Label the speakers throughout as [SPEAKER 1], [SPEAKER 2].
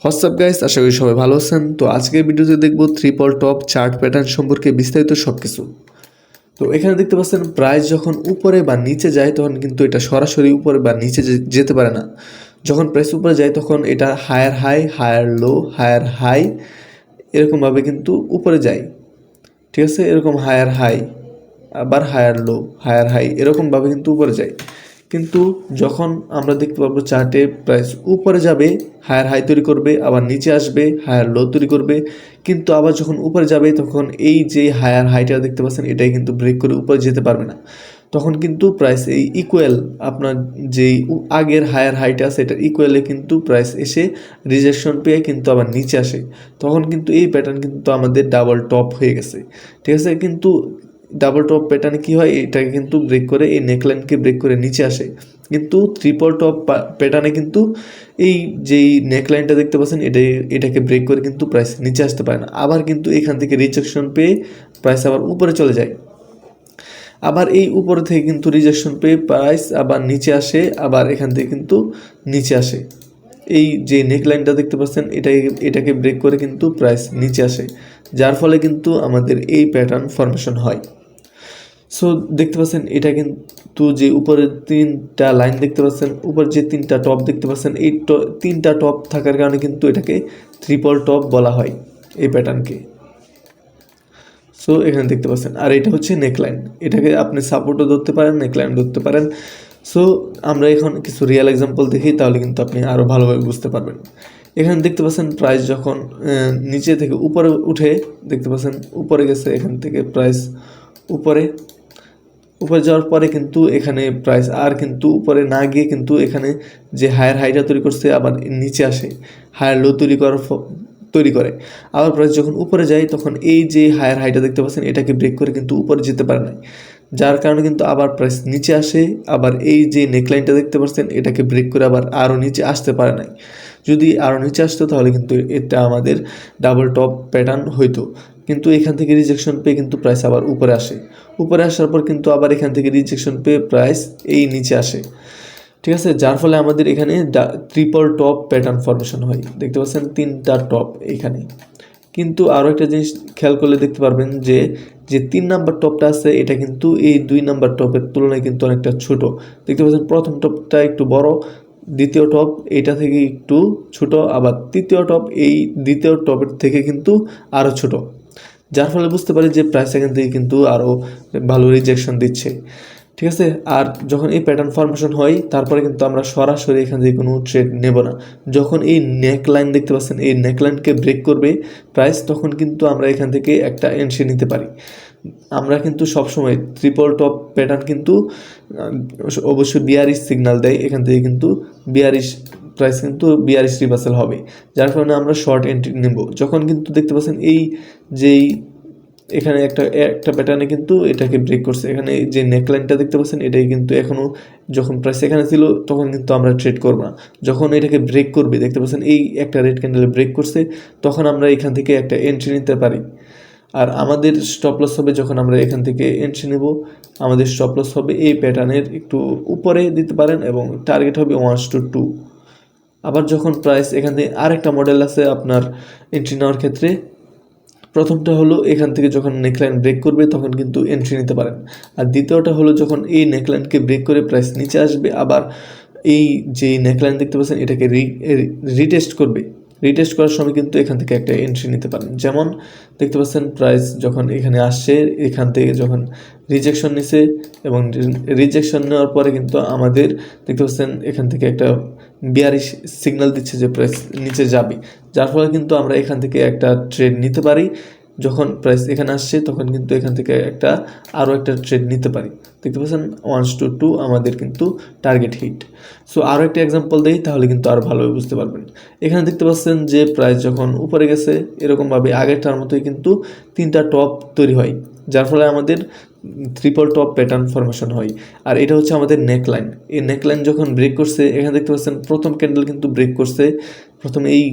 [SPEAKER 1] WhatsApp guys, আশা করি সবাই ভালো আছেন। তো আজকের ভিডিওতে দেখব ট্রিপল টপ চার্ট প্যাটার্ন সম্পর্কে বিস্তারিত সব কিছু। তো এখানে দেখতে পাচ্ছেন প্রাইস যখন উপরে বা নিচে যায় তখন কিন্তু এটা সরাসরি উপরে বা নিচে যেতে পারে না। যখন প্রাইস উপরে যায় তখন এটা higher high, higher low, higher high এরকমভাবে কিন্তু উপরে যায়। ঠিক আছে, এরকম হায়ার হাই আবার হায়ার লো, হায়ার হাই এরকমভাবে কিন্তু উপরে যায়। কিন্তু যখন আমরা দেখতে পাবো চার্টে প্রাইস উপরে যাবে, হায়ার হাই তৈরি করবে, আবার নিচে আসবে, হায়ার লো তৈরি করবে, কিন্তু আবার যখন উপরে যাবে তখন এই যে হায়ার হাইটা দেখতে পাচ্ছেন এটাই কিন্তু ব্রেক করে উপরে যেতে পারবে না। তখন কিন্তু প্রাইস এই ইকুয়াল আপনার যেই আগের হায়ার হাইটা আছে এটার ইকুয়ালে কিন্তু প্রাইস এসে রিজেকশন পেয়ে কিন্তু আবার নিচে আসে। তখন কিন্তু এই প্যাটার্ন কিন্তু আমাদের ডাবল টপ হয়ে গেছে। ঠিক আছে, কিন্তু ডাবল টপ প্যাটার্নে কী হয়, এটাকে কিন্তু ব্রেক করে এই নেকলাইনকে ব্রেক করে নিচে আসে। কিন্তু ট্রিপল টপ প্যাটার্নে কিন্তু এই যেই নেকলাইনটা দেখতে পাচ্ছেন এটাকে ব্রেক করে কিন্তু প্রাইস নিচে আসতে পারে না। আবার কিন্তু এখান থেকে রিজেকশন পেয়ে প্রাইস আবার উপরে চলে যায়। আবার এই উপরে থেকে কিন্তু রিজেকশন পেয়ে প্রাইস আবার নিচে আসে, আবার এখান থেকে কিন্তু নিচে আসে। এই যে নেকলাইনটা দেখতে পাচ্ছেন এটাকে ব্রেক করে কিন্তু প্রাইস নিচে আসে, যার ফলে কিন্তু আমাদের এই প্যাটার্ন ফরমেশন হয়। সো দেখতে পাচ্ছেন এটা কিন্তু যে উপরের তিনটা লাইন দেখতে পাচ্ছেন, উপর যে তিনটা টপ দেখতে পাচ্ছেন, এই তিনটা টপ থাকার কারণে কিন্তু এটাকে ট্রিপল টপ বলা হয় এই প্যাটার্নকে। সো এখানে দেখতে পাচ্ছেন, আর এটা হচ্ছে নেকলাইন। এটাকে আপনি সাপোর্টও ধরতে পারেন, নেকলাইন ধরতে পারেন। সো আমরা এখন কিছু রিয়েল এক্সাম্পল দেখি, তাহলে কিন্তু আপনি আরও ভালোভাবে বুঝতে পারবেন। এখানে দেখতে পাচ্ছেন প্রাইস যখন নিচে থেকে উপরে উঠে দেখতে পাচ্ছেন উপরে গেছে, এখান থেকে প্রাইস উপরে যাওয়ার পরে কিন্তু এখানে প্রাইস আর কিন্তু উপরে না গিয়ে কিন্তু এখানে যে হায়ার হাইটা তৈরি করছে আবার নিচে আসে, হায়ার লো তৈরি করে। আবার প্রাইস যখন উপরে যায় তখন এই যে হায়ার হাইটা দেখতে পাচ্ছেন এটাকে ব্রেক করে কিন্তু উপরে যেতে পারে না, যার কারণে কিন্তু আবার প্রাইস নিচে আসে। আবার এই যে নেকলাইনটা দেখতে পাচ্ছেন এটাকে ব্রেক করে আবার আরও নিচে আসতে পারে নাই। যদি আরও নিচে আসতো তাহলে কিন্তু এটা আমাদের ডাবল টপ প্যাটার্ন হইতো। কিন্তু এখান থেকে রিজেকশন পেয়ে কিন্তু প্রাইস আবার উপরে আসে, উপরে আসার পর কিন্তু আবার এখান থেকে রিজেকশন পেয়ে প্রাইস এই নিচে আসে। ঠিক আছে, যার ফলে আমাদের এখানে ট্রিপল টপ প্যাটার্ন ফরমেশন হয়। দেখতে পাচ্ছেন তিনটা টপ এইখানে। কিন্তু আরও একটা জিনিস খেয়াল করলে দেখতে পারবেন যে 3 নাম্বার টপটা আছে এটা কিন্তু এই 2 নাম্বার টপের তুলনায় কিন্তু অনেকটা ছোট। দেখতে পাচ্ছেন প্রথম টপটা একটু বড়, দ্বিতীয় টপ এইটা থেকে একটু ছোট, আবার তৃতীয় টপ এই দ্বিতীয় টপের থেকে কিন্তু আরও ছোট, যার ফলে বুঝতে পারি যে প্রাইস এখান থেকে কিন্তু আরও ভালো রিজেকশন দিচ্ছে। ঠিক আছে, আর যখন এই প্যাটার্ন ফরমেশন হয় তারপরে কিন্তু আমরা সরাসরি এখান থেকে কোনো ট্রেড নেব না। যখন এই নেকলাইন দেখতে পাচ্ছেন এই নেকলাইনকে ব্রেক করবে প্রাইস, তখন কিন্তু আমরা এখান থেকে একটা এন্ট্রি নিতে পারি। আমরা কিন্তু সবসময় ট্রিপল টপ প্যাটার্ন কিন্তু অবশ্যই বিয়ারিশ সিগন্যাল দেয়, এখান থেকে কিন্তু বিয়ারিশ প্রাইস কিন্তু বিয়ারিশ রিভার্সাল হবে, যার কারণে আমরা শর্ট এন্ট্রি নেব। যখন কিন্তু দেখতে পাচ্ছেন এই যেই এখানে একটা প্যাটার্নে কিন্তু এটাকে ব্রেক করছে, এখানে যে নেকলাইনটা দেখতে পাচ্ছেন এটাই কিন্তু এখনও যখন প্রাইস এখানে ছিল তখন কিন্তু আমরা ট্রেড করব না। যখন এটাকে ব্রেক করবে দেখতে পাচ্ছেন এই একটা রেড ক্যান্ডেলে ব্রেক করছে, তখন আমরা এখান থেকে একটা এন্ট্রি নিতে পারি। আর আমাদের স্টপ লস হবে যখন আমরা এখান থেকে এন্ট্রি নেব, আমাদের স্টপ লস হবে এই প্যাটার্নের একটু উপরে দিতে পারেন এবং টার্গেট হবে 1:2। আবার যখন প্রাইস এখান থেকে আরেকটা মডেল আছে আপনার এন্ট্রি নেওয়ার ক্ষেত্রে, প্রথমটা হলো এখান থেকে যখন নেকলাইন ব্রেক করবে তখন কিন্তু এন্ট্রি নিতে পারেন। আর দ্বিতীয়টা হলো যখন এই নেকলাইনকে ব্রেক করে প্রাইস নিচে আসবে, আবার এই যে নেকলাইন দেখতে পাচ্ছেন এটাকে রিটেস্ট করবে, রিটেস্ট করার সময় কিন্তু এখান থেকে একটা এন্ট্রি নিতে পারেন। যেমন দেখতে পাচ্ছেন প্রাইস যখন এখানে আসছে এখান থেকে যখন রিজেকশন নিছে এবং রিজেকশন নেওয়ার পরে কিন্তু আমাদের দেখতে পাচ্ছেন এখান থেকে একটা বিয়ারিশ সিগন্যাল দিচ্ছে যে প্রাইস নিচে যাবে, যার ফলে কিন্তু আমরা এখান থেকে একটা ট্রেড নিতে পারি। যখন প্রাইস এখানে আসছে তখন কিন্তু এখান থেকে আরও একটা ট্রেড নিতে পারি। দেখতে পাচ্ছেন 1:2 আমাদের কিন্তু টার্গেট হিট। সো আরও একটা এক্সাম্পল দিই, তাহলে কিন্তু আরও ভালোভাবে বুঝতে পারবেন। এখানে দেখতে পাচ্ছেন যে প্রাইস যখন উপরে গেছে এরকমভাবে আগেরটার মতোই কিন্তু তিনটা টপ তৈরি হয়, যার ফলে আমাদের ট্রিপল টপ প্যাটার্ন ফরমেশন হয়। আর এটা হচ্ছে আমাদের নেকলাইন। এই নেকলাইন যখন ব্রেক করছে এখানে দেখতে পাচ্ছেন প্রথম ক্যান্ডেল কিন্তু ব্রেক করছে, প্রথমে এই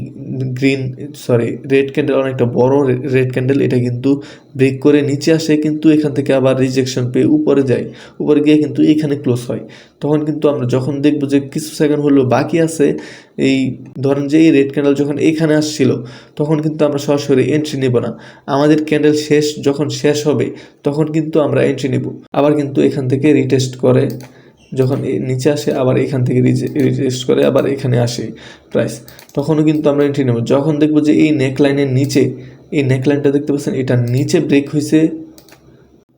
[SPEAKER 1] রেড ক্যান্ডেল, অনেকটা বড় রেড ক্যান্ডেল, এটা কিন্তু ব্রেক করে নিচে আসে, কিন্তু এখান থেকে আবার রিজেকশন পেয়ে উপরে যায়, উপরে গিয়ে কিন্তু এখানে ক্লোজ হয়। তখন কিন্তু আমরা যখন দেখবো যে কিছু সেকেন্ড হলো বাকি আছে, এই ধরেন যে এই রেড ক্যান্ডেল যখন এইখানে আসছিল, তখন কিন্তু আমরা সরাসরি এন্ট্রি নেব না। আমাদের ক্যান্ডেল যখন শেষ হবে তখন কিন্তু আমরা এন্ট্রি নেব। আবার কিন্তু এখান থেকে রিটেস্ট করে, যখন নিচে আসে আবার এখান থেকে রিটেস্ট করে আবার এখানে আসে প্রাইস, তখনও কিন্তু আমরা এন্ট্রি নেব। যখন দেখবো যে এই নেকলাইনের নিচে, এই নেকলাইনটা দেখতে পাচ্ছেন এটা নিচে ব্রেক হয়েছে,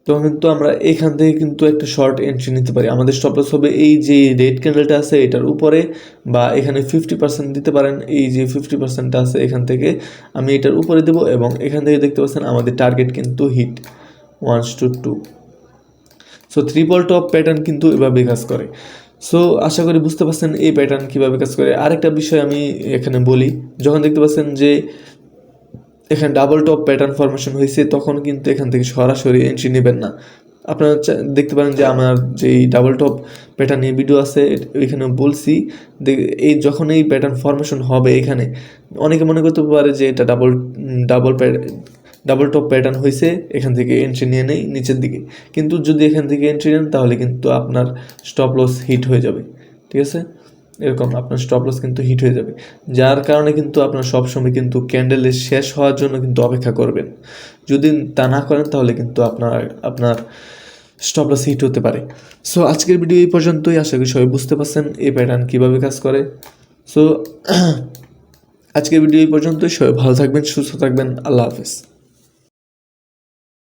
[SPEAKER 1] তখন কিন্তু আমরা এখান থেকে কিন্তু একটা শর্ট এন্ট্রি নিতে পারি। আমাদের স্টপ লস হবে এই যে রেড ক্যান্ডেলটা আছে এটার উপরে, বা এখানে 50% দিতে পারেন। এই যে 50% আছে এখান থেকে আমি এটার উপরে দেবো, এবং এখান থেকে দেখতে পাচ্ছেন আমাদের টার্গেট কিন্তু hit 1 to 2। So triple top pattern কিন্তু এভাবে কাজ করে। সো আশা করি বুঝতে পারছেন এই প্যাটার্ন কীভাবে কাজ করে। আরেকটা বিষয় আমি এখানে বলি, যখন দেখতে পাচ্ছেন যে এখানে ডাবল টপ প্যাটার্ন ফরমেশন হয়েছে, তখন কিন্তু এখান থেকে সরাসরি এন্ট্রি নেবেন না। আপনারা দেখতে পারেন যে আমার যেই ডাবল টপ প্যাটার্ন নিয়ে ভিডিও আছে ওইখানে বলছি, যখন এই প্যাটার্ন ফরমেশন হবে, এখানে অনেকে মনে করতে পারে যে এটা ডাবল টপ প্যাটার্ন হয়েছে, এখান থেকে এন্ট্রি নিয়ে নেই নিচের দিকে, কিন্তু যদি এখান থেকে এন্ট্রি নেন তাহলে কিন্তু আপনার স্টপ লস হিট হয়ে যাবে। ঠিক আছে, এরকম আপনার স্টপ লস কিন্তু হিট হয়ে যাবে, যার কারণে কিন্তু আপনার সবসময় কিন্তু ক্যান্ডেলের শেষ হওয়ার জন্য কিন্তু অপেক্ষা করবেন। যদি তা না করেন তাহলে কিন্তু আপনার স্টপ লস হিট হতে পারে। সো আজকের ভিডিও এই পর্যন্তই। আশা করি সবাই বুঝতে পারছেন এই প্যাটার্ন কীভাবে কাজ করে। সো আজকের ভিডিও এই পর্যন্তই। সবাই ভালো থাকবেন, সুস্থ থাকবেন। আল্লাহ হাফেজ।